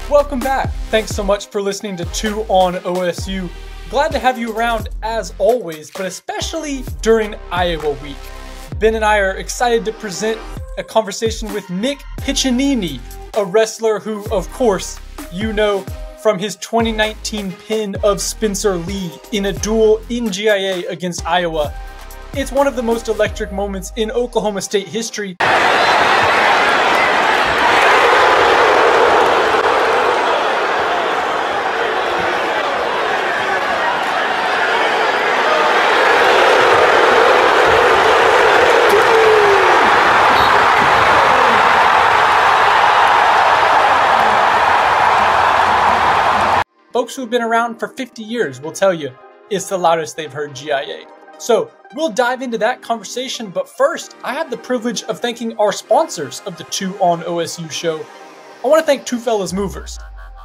Welcome back. Thanks so much for listening to 2 on OSU. Glad to have you around as always, but especially during Iowa week. Ben and I are excited to present a conversation with Nick Piccininni, a wrestler who, of course, you know from his 2019 pin of Spencer Lee in a duel in GIA against Iowa. It's one of the most electric moments in Oklahoma State history. Folks who've been around for 50 years will tell you it's the loudest they've heard GIA. So we'll dive into that conversation, but first, I have the privilege of thanking our sponsors of the 2 on OSU show. I want to thank Two Fellas Movers.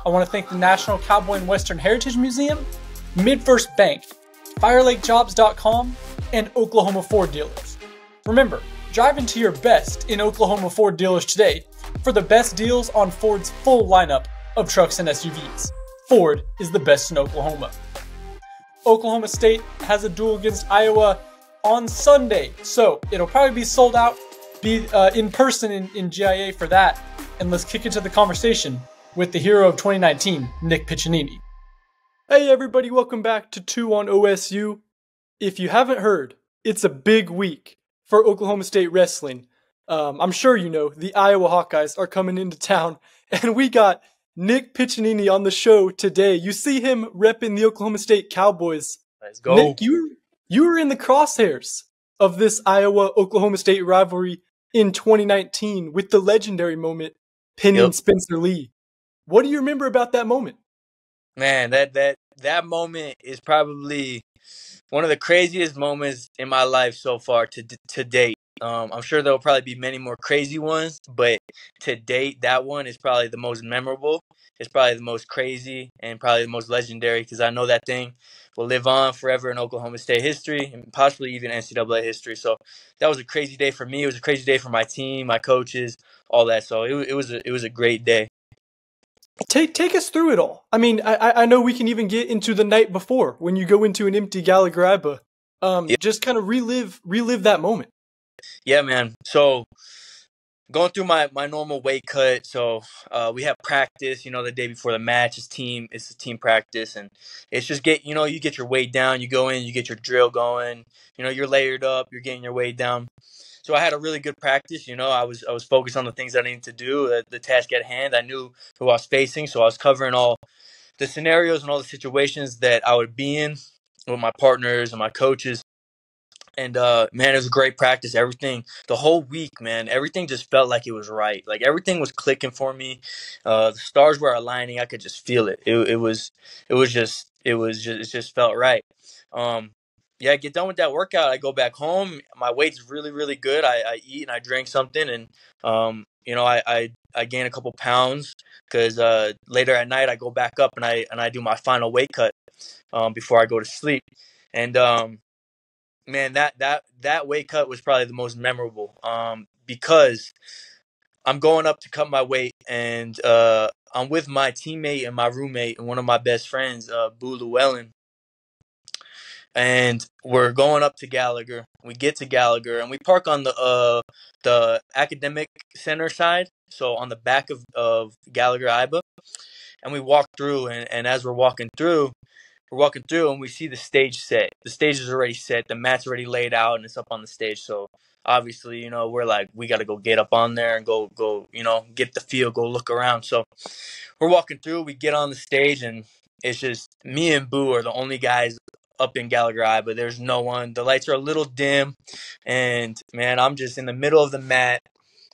I want to thank the National Cowboy and Western Heritage Museum, MidFirst Bank, FirelakeJobs.com, and Oklahoma Ford Dealers. Remember, drive into your best in Oklahoma Ford Dealers today for the best deals on Ford's full lineup of trucks and SUVs. Ford is the best in Oklahoma. Oklahoma State has a duel against Iowa on Sunday, so it'll probably be sold out. Be in person in GIA for that. And let's kick into the conversation with the hero of 2019, Nick Piccininni. Hey everybody, welcome back to 2 on OSU. If you haven't heard, it's a big week for Oklahoma State wrestling. I'm sure you know the Iowa Hawkeyes are coming into town, and we got Nick Piccininni on the show today. You see him repping the Oklahoma State Cowboys. Let's go. Nick, you were in the crosshairs of this Iowa-Oklahoma State rivalry in 2019 with the legendary moment pinning Spencer Lee. What do you remember about that moment? Man, that moment is probably one of the craziest moments in my life so far to date. I'm sure there will probably be many more crazy ones, but to date, that one is probably the most memorable. It's probably the most crazy and probably the most legendary because I know that thing will live on forever in Oklahoma State history and possibly even NCAA history. So that was a crazy day for me. It was a crazy day for my team, my coaches, all that. So it was a great day. Take us through it all. I mean, I know we can even get into the night before when you go into an empty Gallagher-Iba. Just kind of relive that moment. Yeah, man. So going through my normal weight cut. So we have practice, the day before the match. It's a team practice, and it's just you get your weight down. You go in, you get your drill going. You're layered up. You're getting your weight down. So I had a really good practice. I was focused on the things I needed to do, the task at hand. I knew who I was facing, so I was covering all the scenarios and all the situations that I would be in with my partners and my coaches. And man, it was a great practice. Everything, the whole week, man, everything just felt like it was right. Like everything was clicking for me. The stars were aligning. I could just feel it. It just felt right. Yeah, I get done with that workout. I go back home. My weight's really, really good. I eat and I drink something, and I gain a couple pounds because later at night I go back up and I do my final weight cut before I go to sleep. And man, that weight cut was probably the most memorable because I'm going up to cut my weight, and I'm with my teammate and my roommate and one of my best friends, Boo Llewellyn. And we're going up to Gallagher. We get to Gallagher, and we park on the academic center side, so on the back of Gallagher-Iba. And we walk through, and as we're walking through, and we see the stage set. The stage is already set. The mat's already laid out, and it's up on the stage. So obviously, we're like, we got to go get up on there and go, get the feel, go look around. So we're walking through. We get on the stage, and it's just me and Boo are the only guys up in Gallagher-Iba. There's no one. The lights are a little dim, and man, I'm just in the middle of the mat.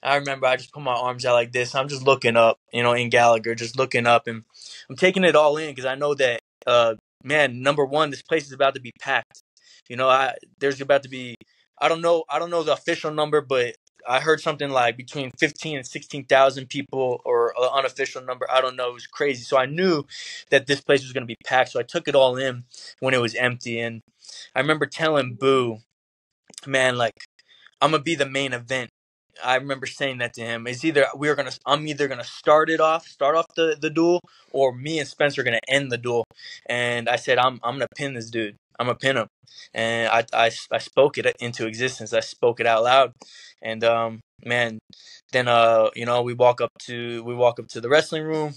I remember I just put my arms out like this. I'm just looking up, in Gallagher, just looking up, and I'm taking it all in because I know that, man, number one, this place is about to be packed. There's about to be, I don't know the official number, but I heard something like between 15 and 16,000 people, or an unofficial number. I don't know. It was crazy. So I knew that this place was going to be packed. So I took it all in when it was empty. And I remember telling Boo, man, like, I'm going to be the main event. I remember saying that to him. I'm either gonna start off the duel, or me and Spencer are gonna end the duel. And I said, I'm gonna pin this dude. I'm gonna pin him. And I spoke it into existence. I spoke it out loud. And man, then we walk up to the wrestling room.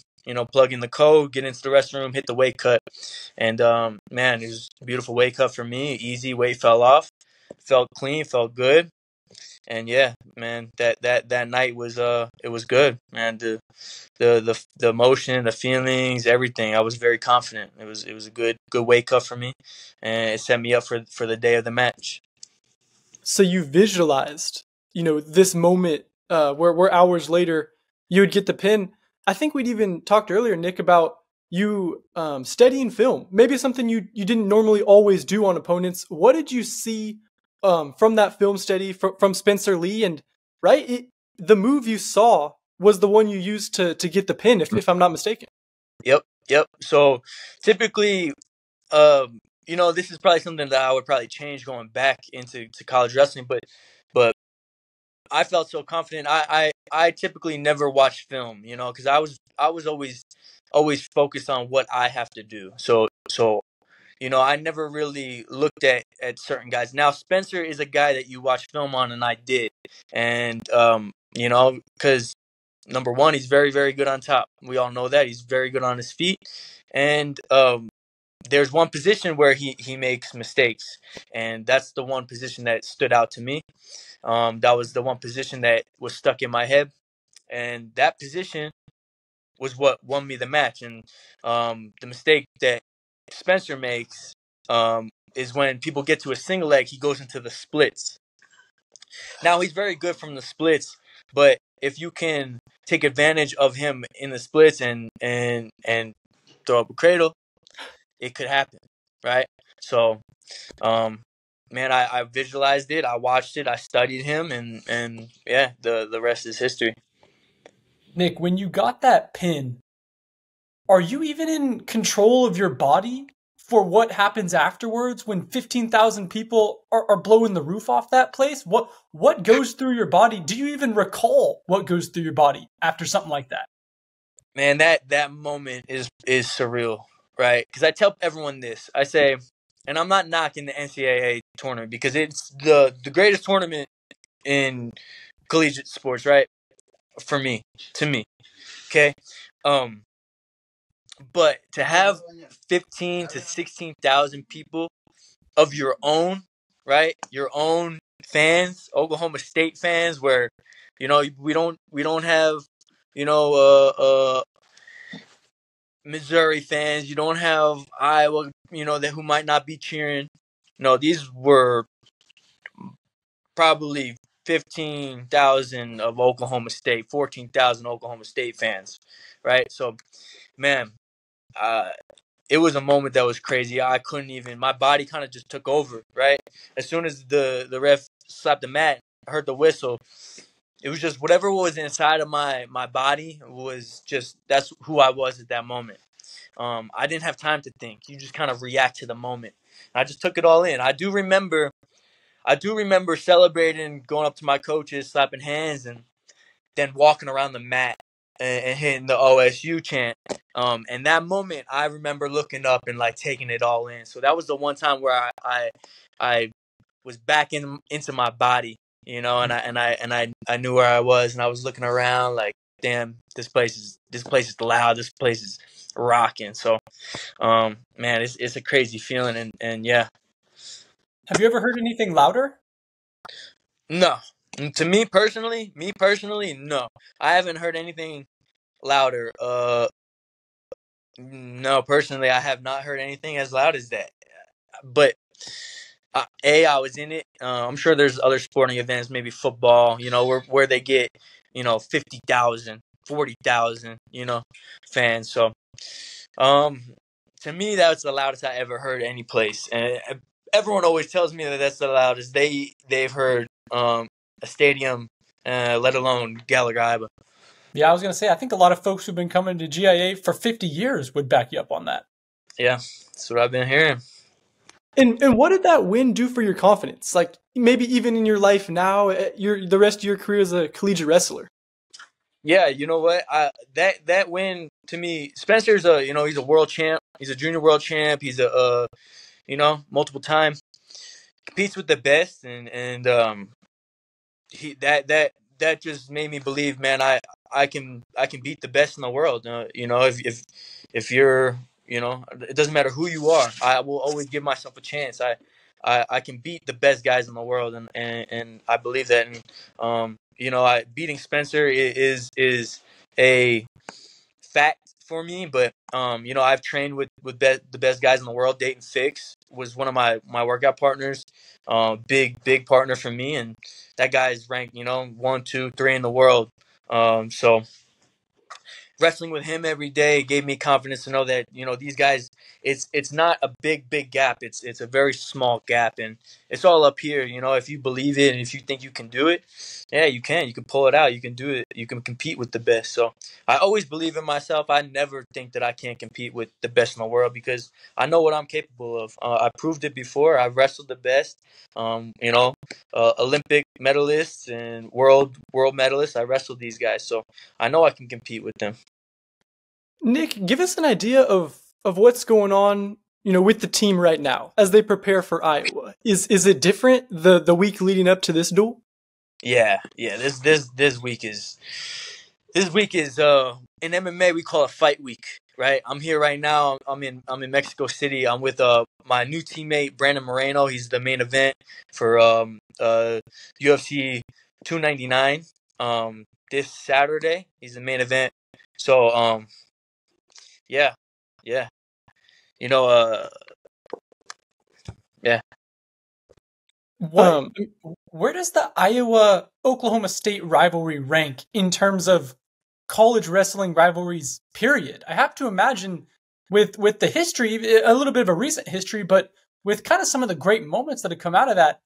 Plug in the code, get into the wrestling room, hit the weight cut. And man, it was a beautiful weight cut for me. Easy, weight fell off. Felt clean, felt good. And yeah, man, that night was it was good, man. The emotion, the feelings, everything. I was very confident. It was a good wake up for me, and it set me up for the day of the match. So you visualized, this moment where hours later you would get the pin. I think we'd even talked earlier, Nick, about you studying film. Maybe something you didn't normally always do on opponents. What did you see from that film study from Spencer Lee? And the move you saw was the one you used to get the pin, if I'm not mistaken. Yep. So typically, this is probably something that I would probably change going back into college wrestling, but I felt so confident. I typically never watch film, because I was always focused on what I have to do. So I never really looked at certain guys. Now Spencer is a guy that you watch film on, and I did, and because number one, he's very, very good on top. We all know that he's very good on his feet, and there's one position where he makes mistakes, and that's the one position that stood out to me. That was the one position that was stuck in my head, and that position was what won me the match. And the mistake that Spencer makes is when people get to a single leg, he goes into the splits. Now he's very good from the splits, but if you can take advantage of him in the splits and throw up a cradle, it could happen, right? So, man, I visualized it, I watched it, I studied him, and yeah, the rest is history. Nick, when you got that pin, are you even in control of your body for what happens afterwards when 15,000 people are blowing the roof off that place? What goes through your body? Do you even recall what goes through your body after something like that? Man, that moment is surreal, right? Because I tell everyone this. I say, and I'm not knocking the NCAA tournament because it's the greatest tournament in collegiate sports, right? To me, okay. But to have 15 to 16,000 people of your own, right? Your own fans, Oklahoma State fans, where we don't have Missouri fans. You don't have Iowa, who might not be cheering. No, these were probably 15,000 of Oklahoma State, 14,000 Oklahoma State fans, right? So, man, it was a moment that was crazy. I couldn't even, my body kind of just took over, right? As soon as the ref slapped the mat, I heard the whistle. It was just whatever was inside of my body was just, that's who I was at that moment. I didn't have time to think. You just kind of react to the moment. I just took it all in. I do remember celebrating, going up to my coaches, slapping hands, and then walking around the mat and hitting the OSU chant. And that moment, I remember looking up and like taking it all in. So that was the one time where I was back into my body, and I knew where I was, and I was looking around like, damn, this place is loud. This place is rocking. So, man, it's a crazy feeling, and yeah. Have you ever heard anything louder? No. To me personally, no. I haven't heard anything louder. No, personally, I have not heard anything as loud as that. But I was in it. I'm sure there's other sporting events, maybe football, where they get, 50,000, 40,000, fans. So, to me, that's the loudest I ever heard any place. And everyone always tells me that that's the loudest they've heard a stadium, let alone Gallagher-Iba. Yeah, I was going to say, I think a lot of folks who've been coming to GIA for 50 years would back you up on that. Yeah, that's what I've been hearing. And what did that win do for your confidence? Like, maybe even in your life now, the rest of your career as a collegiate wrestler? Yeah, you know what? That win to me, Spencer's he's a world champ. He's a junior world champ. He's a multiple time competes with the best, and he that just made me believe, man, I can beat the best in the world. If you're, it doesn't matter who you are. I will always give myself a chance. I can beat the best guys in the world, and I believe that. And beating Spencer is a fact for me, but I've trained with the best guys in the world. Dayton Fix was one of my workout partners, big partner for me, and that guy's ranked 1, 2, 3 in the world. So wrestling with him every day gave me confidence to know that these guys, it's not a big gap. It's a very small gap, and it's all up here. If you believe it and if you think you can do it, yeah, you can pull it out. You can do it. You can compete with the best. So I always believe in myself. I never think that I can't compete with the best in the world because I know what I'm capable of. I proved it before. I wrestled the best. Olympic medalists and world medalists. I wrestled these guys, so I know I can compete with them. Nick, give us an idea of what's going on, with the team right now as they prepare for Iowa. Is it different the week leading up to this duel? Yeah. This week is in MMA we call it fight week, right? I'm here right now. I'm in Mexico City. I'm with my new teammate Brandon Moreno. He's the main event for UFC 299 this Saturday. He's the main event. So yeah. You know yeah. Where does the Iowa-Oklahoma State rivalry rank in terms of college wrestling rivalries, period? I have to imagine with the history, a little bit of a recent history, but with kind of some of the great moments that have come out of that,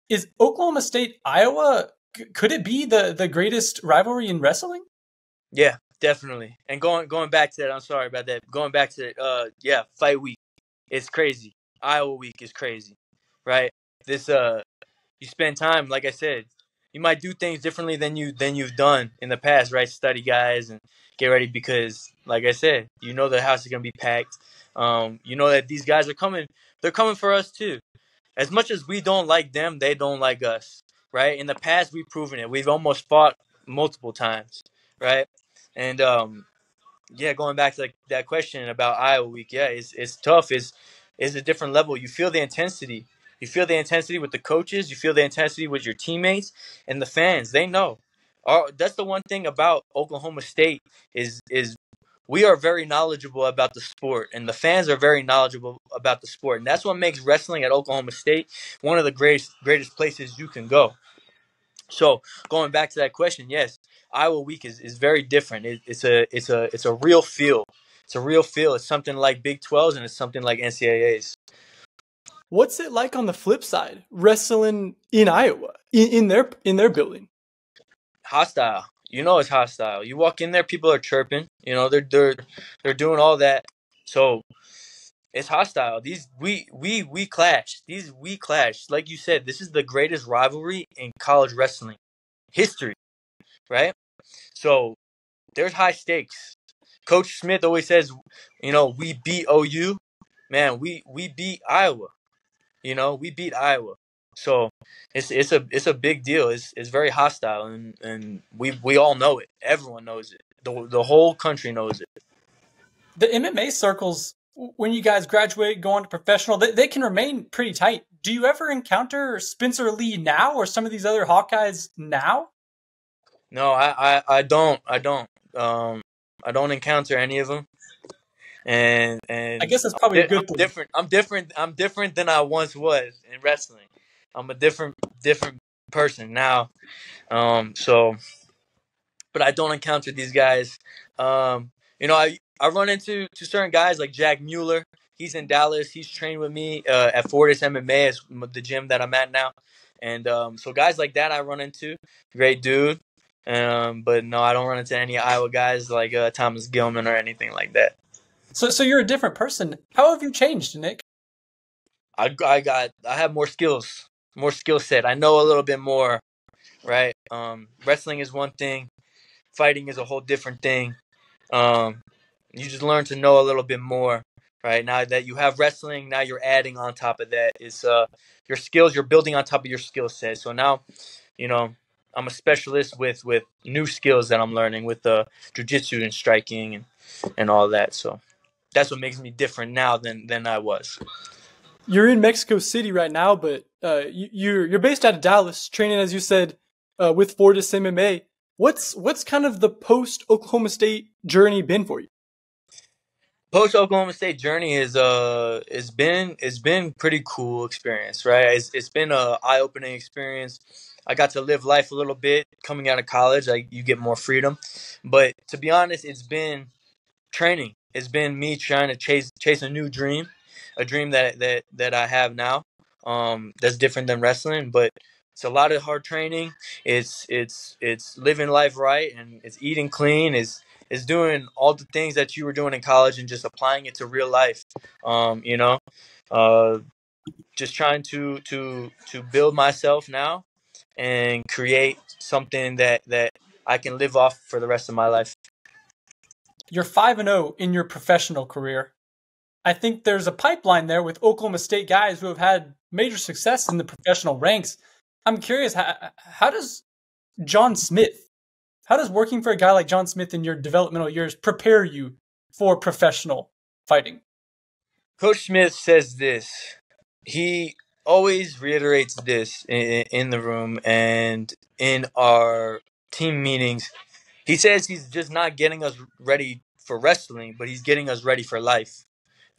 is Oklahoma State Iowa, could it be the greatest rivalry in wrestling? Yeah, definitely. And going back to that, I'm sorry about that. Going back to fight week. It's crazy. Iowa week is crazy. Right? This you spend time, like I said, you might do things differently than you've done in the past, right? Study guys and get ready because, like I said, the house is gonna be packed. You know that these guys are coming. They're coming for us too. As much as we don't like them, they don't like us, right? In the past, we've proven it. We've almost fought multiple times, right? And going back to that question about Iowa week, yeah, it's tough. It's a different level. You feel the intensity. You feel the intensity with the coaches. You feel the intensity with your teammates and the fans. They know. That's the one thing about Oklahoma State is we are very knowledgeable about the sport, and the fans are very knowledgeable about the sport, and that's what makes wrestling at Oklahoma State one of the greatest places you can go. So going back to that question, yes, Iowa week is very different. It's a real feel. It's a real feel. It's something like Big 12s and it's something like NCAAs. What's it like on the flip side, wrestling in Iowa, in their building? Hostile. It's hostile. You walk in there, people are chirping. They're doing all that. So it's hostile. We clash. We clash. Like you said, this is the greatest rivalry in college wrestling history, right? So there's high stakes. Coach Smith always says, we beat OU. Man, we beat Iowa. We beat Iowa. So it's a big deal. It's very hostile, and we all know it. Everyone knows it. The whole country knows it. The MMA circles, when you guys graduate, go on to professional, they can remain pretty tight. Do you ever encounter Spencer Lee now or some of these other Hawkeyes now? No, I don't. I don't encounter any of them. And I guess that's probably a good thing. Different. I'm different than I once was in wrestling. I'm a different person now. So, but I don't encounter these guys. I run into certain guys like Jack Mueller. He's in Dallas. He's trained with me at Fortis MMA, is the gym that I'm at now. And so guys like that I run into. Great dude. But no, I don't run into any Iowa guys like Thomas Gilman or anything like that. So you're a different person. How have you changed, Nick? I have more skills more skill set. I know a little bit more, right? Wrestling is one thing, fighting is a whole different thing. Um, you just learn to know a little bit more, right? Now that you have wrestling, now you're adding on top of that is your skills. You're building on top of your skill set. So now, you know, I'm a specialist with new skills that I'm learning with jiu-jitsu and striking and all that. So that's what makes me different now than I was. You're in Mexico City right now, but you're based out of Dallas, training as you said with Fortis MMA. What's kind of the post Oklahoma State journey been for you? Post Oklahoma State journey is it's been pretty cool experience, right? It's been a eye opening experience. I got to live life a little bit coming out of college. Like you get more freedom, but to be honest, it's been training. It's been me trying to chase a new dream, a dream that I have now. That's different than wrestling, but it's a lot of hard training. It's living life right, and it's eating clean. Is doing all the things that you were doing in college and just applying it to real life. You know, uh, just trying to build myself now and create something that I can live off for the rest of my life. You're 5-0 in your professional career. I think there's a pipeline there with Oklahoma State guys who have had major success in the professional ranks. I'm curious, how does John Smith, how does working for a guy like John Smith in your developmental years prepare you for professional fighting? Coach Smith says this. He always reiterates this in the room and in our team meetings. He says he's just not getting us ready for wrestling, but he's getting us ready for life.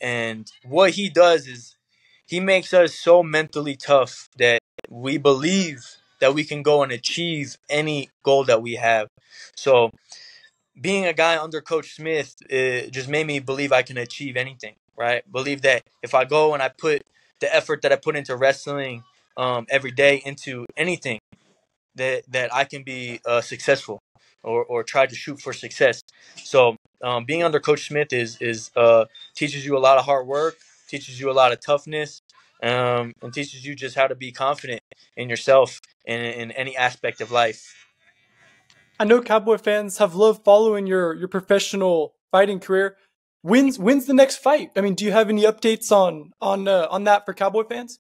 And what he does is he makes us so mentally tough that we believe that we can go and achieve any goal that we have. So being a guy under Coach Smith just made me believe I can achieve anything, right? Believe that if I go and I put the effort that I put into wrestling every day into anything, that I can be successful or try to shoot for success. So being under Coach Smith is teaches you a lot of hard work, teaches you a lot of toughness, and teaches you just how to be confident in yourself in any aspect of life. I know Cowboy fans have loved following your professional fighting career. When's the next fight? I mean, do you have any updates on that for Cowboy fans?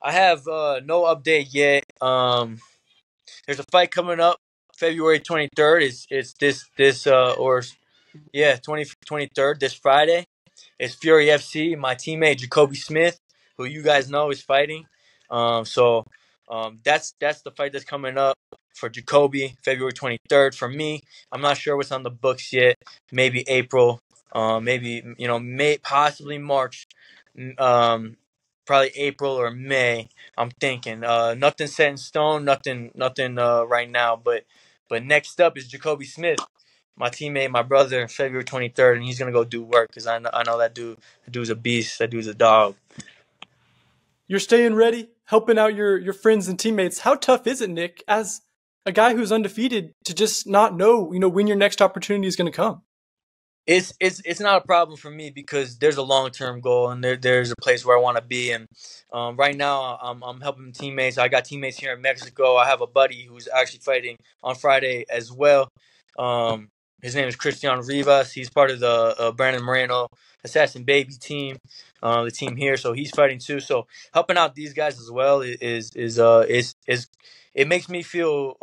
I have no update yet. There's a fight coming up February 23rd. It's this or yeah 23rd this Friday. It's Fury FC. My teammate Jacoby Smith, who you guys know, is fighting. So that's the fight that's coming up for Jacoby, February 23rd. For me, I'm not sure what's on the books yet. Maybe April. Maybe possibly March. Probably April or May. I'm thinking. Nothing set in stone. Nothing right now. But next up is Jacoby Smith, my teammate, my brother, February 23rd, and he's gonna go do work because I know that dude's a beast. That dude's a dog. You're staying ready, helping out your friends and teammates. How tough is it, Nick, as a guy who's undefeated, to just not know, when your next opportunity is going to come? It's not a problem for me because there's a long-term goal and there's a place where I want to be. And right now I'm helping teammates. I got teammates here in Mexico. I have a buddy who's actually fighting on Friday as well. His name is Cristiano Rivas. He's part of the Brandon Moreno Assassin Baby team, the team here. So he's fighting too. So helping out these guys as well is it makes me feel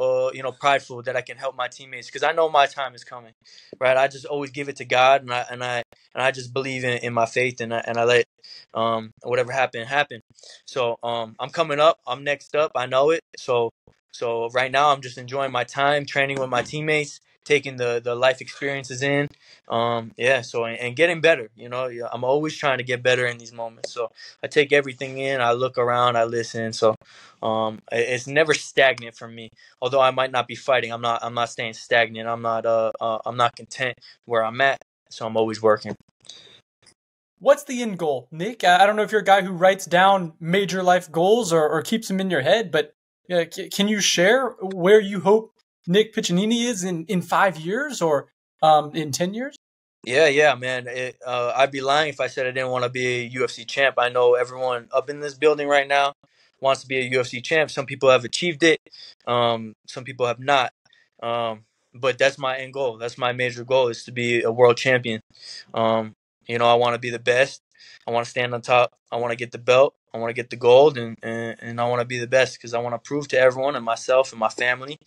prideful that I can help my teammates because I know my time is coming, right? I just always give it to God, and I just believe in my faith, and I let whatever happen. So I'm coming up. I'm next up. I know it. So right now I'm just enjoying my time training with my teammates, taking the life experiences in. So and getting better. I'm always trying to get better in these moments. So I take everything in. I look around. I listen. So it's never stagnant for me. Although I might not be fighting, I'm not staying stagnant. I'm not content where I'm at. So I'm always working. What's the end goal, Nick? I don't know if you're a guy who writes down major life goals or keeps them in your head, but can you share where you hope Nick Piccininni is in 5 years or in 10 years? Yeah, man. I'd be lying if I said I didn't want to be a UFC champ. I know everyone up in this building right now wants to be a UFC champ. Some people have achieved it. Some people have not. But that's my end goal. That's my major goal, is to be a world champion. I want to be the best. I want to stand on top. I want to get the belt. I want to get the gold, and I want to be the best, because I want to prove to everyone and myself and my family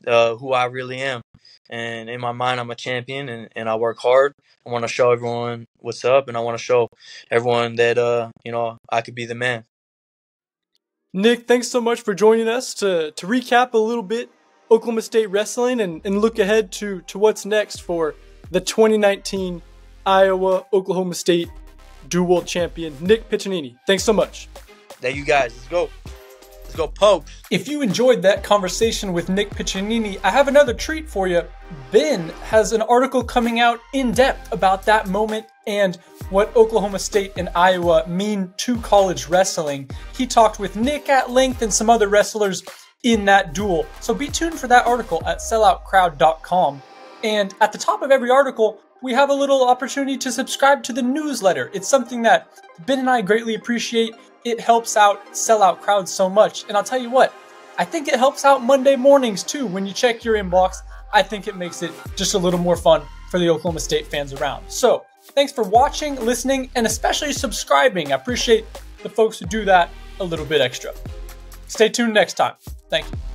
who I really am. And in my mind, I'm a champion, and I work hard. I want to show everyone what's up, and I want to show everyone that, I could be the man. Nick, thanks so much for joining us to recap a little bit Oklahoma State wrestling and look ahead to what's next for the 2019 Iowa-Oklahoma State dual champion, Nick Piccininni. Thanks so much. Thank you, guys. Let's go. Let's go, Pokes. If you enjoyed that conversation with Nick Piccininni, I have another treat for you. Ben has an article coming out in depth about that moment and what Oklahoma State and Iowa mean to college wrestling. He talked with Nick at length and some other wrestlers in that duel. So be tuned for that article at selloutcrowd.com. And at the top of every article, we have a little opportunity to subscribe to the newsletter. It's something that Ben and I greatly appreciate. It helps out Sellout Crowd so much. And I'll tell you what, I think it helps out Monday mornings too. When you check your inbox, I think it makes it just a little more fun for the Oklahoma State fans around. So thanks for watching, listening, and especially subscribing. I appreciate the folks who do that a little bit extra. Stay tuned next time. Thank you.